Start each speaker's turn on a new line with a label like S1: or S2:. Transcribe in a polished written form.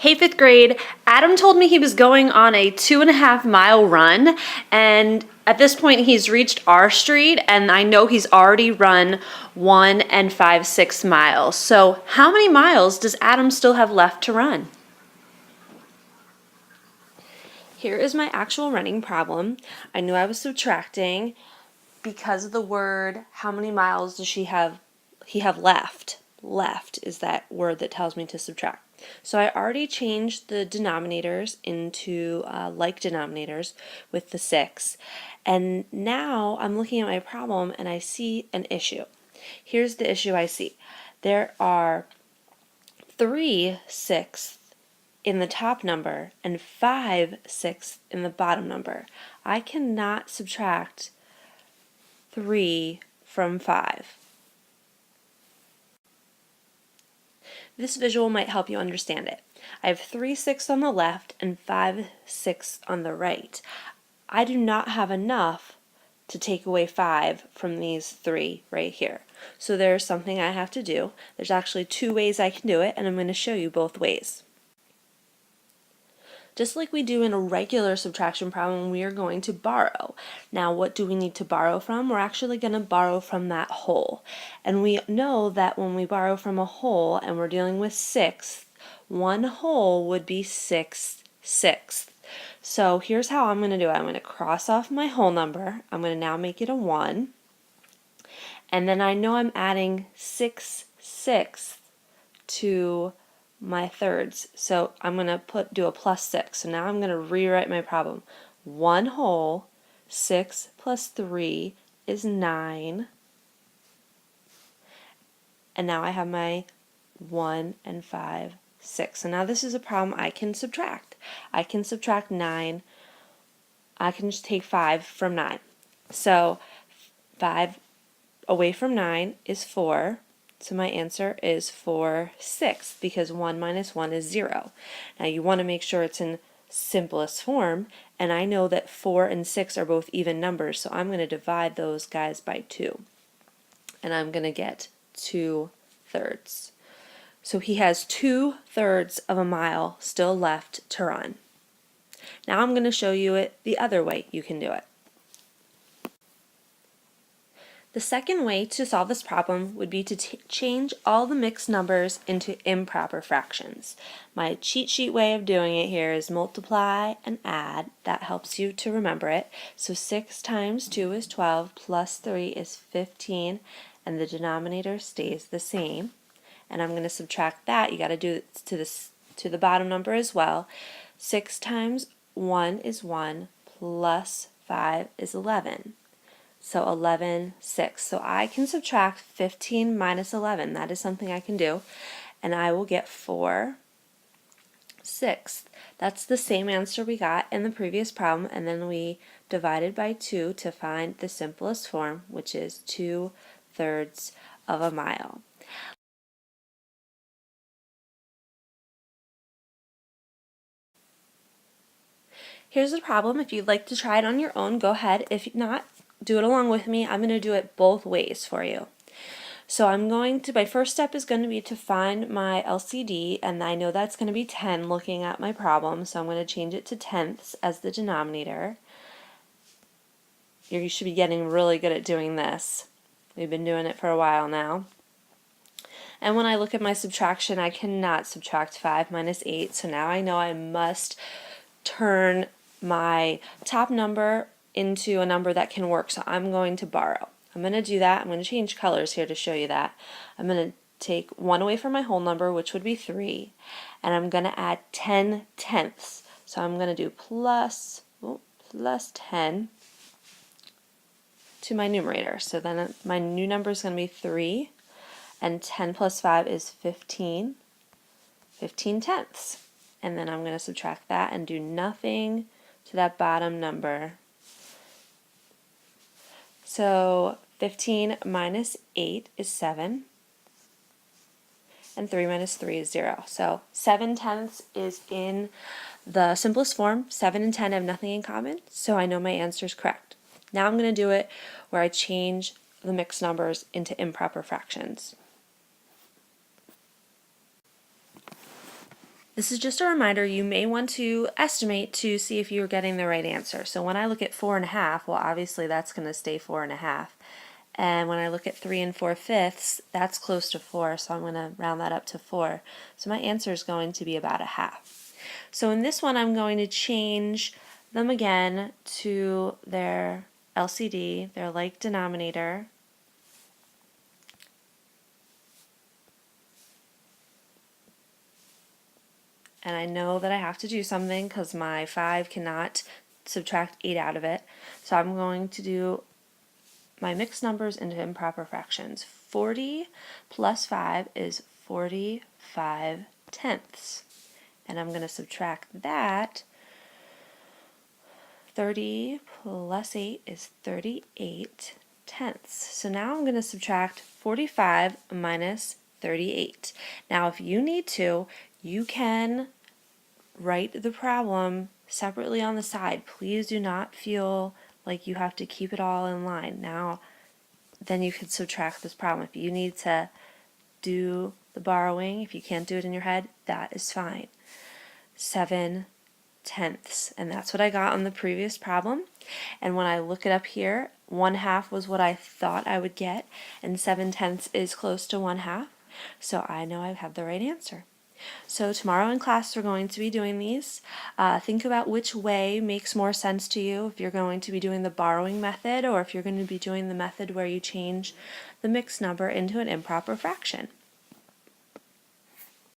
S1: Hey, fifth grade. Adam told me he was going on a 2.5 mile run, and at this point he's reached our street, and I know he's already run 1 and 5/6 miles. So how many miles does Adam still have left to run? Here is my actual running problem. I knew I was subtracting because of the word. How many miles does he have left? Left is that word that tells me to subtract. So I already changed the denominators into like denominators with the 6. And now I'm looking at my problem and I see an issue. Here's the issue I see. There are 3/6 in the top number and 5/6 in the bottom number. I cannot subtract 3 from 5. This visual might help you understand it. I have 3/6 on the left and 5/6 on the right. I do not have enough to take away 5 from these 3 right here. So there's something I have to do. There's actually 2 ways I can do it, and I'm going to show you both ways. Just like we do in a regular subtraction problem, we are going to borrow. Now, what do we need to borrow from? We're actually going to borrow from that whole. And we know that when we borrow from a whole and we're dealing with sixths, one whole would be 6/6. So here's how I'm going to do it. I'm going to cross off my whole number. I'm going to now make it a 1. And then I know I'm adding 6/6 to my thirds. So I'm going to do a +6. So now I'm going to rewrite my problem. 1 whole, 6 plus 3 is 9. And now I have my 1 and 5/6. So now this is a problem I can subtract. I can subtract 9. I can just take 5 from 9. So 5 away from 9 is 4. So my answer is 4/6 because 1 minus 1 is 0. Now you want to make sure it's in simplest form, and I know that 4 and 6 are both even numbers, so I'm going to divide those guys by 2. And I'm going to get 2/3. So he has 2/3 of a mile still left to run. Now I'm going to show you it the other way you can do it. The second way to solve this problem would be to change all the mixed numbers into improper fractions. My cheat sheet way of doing it here is multiply and add. That helps you to remember it. So 6 times 2 is 12, plus 3 is 15, and the denominator stays the same. And I'm going to subtract that. You got to do it to the bottom number as well. 6 times 1 is 1, plus 5 is 11. So 11/6. So I can subtract 15 minus 11. That is something I can do. And I will get 4/6. That's the same answer we got in the previous problem. And then we divided by 2 to find the simplest form, which is 2/3 of a mile. Here's the problem. If you'd like to try it on your own, go ahead. If not, do it along with me. I'm going to do it both ways for you. So my first step is going to be to find my LCD, and I know that's going to be 10 looking at my problem, so I'm going to change it to tenths as the denominator. You should be getting really good at doing this. We've been doing it for a while now. And when I look at my subtraction, I cannot subtract 5 minus 8, so now I know I must turn my top number into a number that can work, so I'm going to borrow. I'm going to do that. I'm going to change colors here to show you that. I'm going to take 1 away from my whole number, which would be 3, and I'm going to add 10/10. So I'm going to do plus 10 to my numerator. So then my new number is going to be 3, and 10 plus 5 is 15, 15/10. And then I'm going to subtract that and do nothing to that bottom number. So 15 minus 8 is 7, and 3 minus 3 is 0. So 7/10 is in the simplest form. 7 and 10 have nothing in common, so I know my answer is correct. Now I'm going to do it where I change the mixed numbers into improper fractions. This is just a reminder, you may want to estimate to see if you're getting the right answer. So when I look at 4.5, well obviously that's going to stay 4.5. And when I look at 3 4/5, that's close to 4, so I'm going to round that up to 4. So my answer is going to be about a half. So in this one I'm going to change them again to their LCD, their like denominator. And I know that I have to do something because my 5 cannot subtract 8 out of it. So I'm going to do my mixed numbers into improper fractions. 40 plus 5 is 45 tenths. And I'm going to subtract that. 30 plus 8 is 38 tenths. So now I'm going to subtract 45 minus 38. Now if you need to, you can write the problem separately on the side. Please do not feel like you have to keep it all in line. Now, then you can subtract this problem. If you need to do the borrowing, if you can't do it in your head, that is fine. 7 tenths, and that's what I got on the previous problem. And when I look it up here, 1/2 was what I thought I would get, and 7 tenths is close to 1/2, so I know I have the right answer. So tomorrow in class we're going to be doing these. Think about which way makes more sense to you, if you're going to be doing the borrowing method or if you're going to be doing the method where you change the mixed number into an improper fraction.